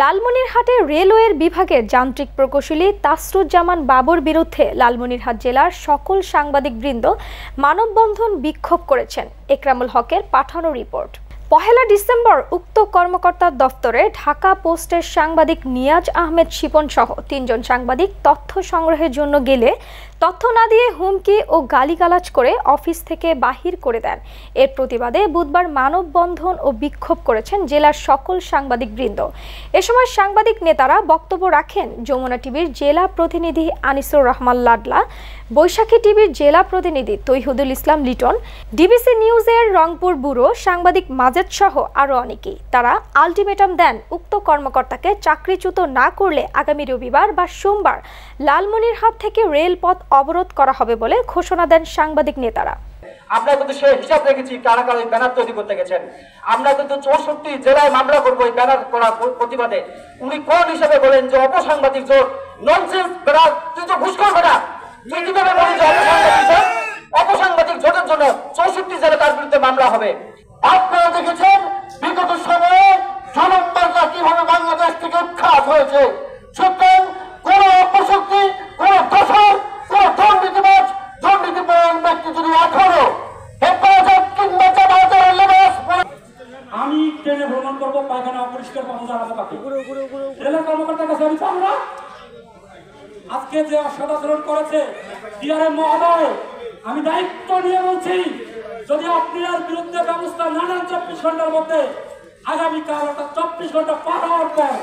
লালমনিরহাটে রেলওয়ের বিভাগের যান্ত্রিক প্রকৌশলী তাসরুজ্জামান বাবুর বিরুদ্ধে লালমনিরহাট জেলার সকল সাংবাদিকবৃন্দ মানববন্ধন বিক্ষোভ করেছেন। একরামুল হকের পাঠানো রিপোর্ট। ১ ডিসেম্বর উক্ত কর্মকর্তার দফতরে ঢাকা পোস্টের সাংবাদিক নিয়াজ আহমেদ শিপন সহ ৩ জন সাংবাদিক তথ্য সংগ্রহের জন্য গেলে তথ্য না দিয়ে হুমকি ও গালিগালাজ করে অফিস থেকে বাহির করে দেন। এর প্রতিবাদে বুধবার মানববন্ধন ও বিক্ষোভ করেছেন জেলার সকল সাংবাদিকবৃন্দ। এ সময় সাংবাদিক নেতারা বক্তব্য রাখেন যমুনা টিভির জেলা প্রতিনিধি আনিসুর রহমান লাডলা, বৈশাখী টিভির জেলা প্রতিনিধি তৈহুদুল ইসলাম লিটন, ডিবিসি নিউজের রংপুর ব্যুরো সাংবাদিক মাজেদ সহ আরও অনেকেই। তারা আলটিমেটাম দেন উক্ত কর্মকর্তাকে চাকরিচ্যুত না করলে আগামী রবিবার বা সোমবার লালমনিরহাট থেকে রেলপথ অবরোধ করা হবে বলে ঘোষণা দেন সাংবাদিক নেতারা। আমরা কিন্তু সেই হিসাব রেখেছি কারা কারা ব্যানার তৈরি করতে গেছেন। আমরা কিন্তু ৬৪ জেলায় মামলা করবো এই ব্যানার করার প্রতিবাদে। উনি কোন হিসাবে বলেন যে অপসাংবাদিক জোট ননসেন্স ব্যানার, তুই তো ঘুষ করবে না, তুই কিভাবে বলেন যে অপসাংবাদিক জোটের জন্য ৬৪ জেলায় তার বিরুদ্ধে মামলা হবে। আপনারা দেখেছেন বিগত সময়ে জনতা কিভাবে বাংলাদেশ থেকে উৎখাত হয়েছে। সুতরাং কোন অপশক্তি, কোন দোষর, কোন দুর্নীতিবাজ, দুর্নীতিপরায়ণ ব্যক্তি যদি ১৮ হেফাজত কিংবা জামায়াতের লেবাস আমি ট্রেনে ভ্রমণ করবো, পায়খানা অপরিষ্কার পাবো জানাবো কাকে? রেলের কর্মকর্তার কাছে আমি পাবো না। আজকে যে অসদাচরণ করেছে ডিআরএম মহোদয়, আমি দায়িত্ব নিয়ে বলছি, যদি আপনার বিরুদ্ধে ব্যবস্থা না নেন ২৪ ঘন্টার মধ্যে, আগামীকাল অর্থাৎ ২৪ ঘন্টা পার হওয়ার পর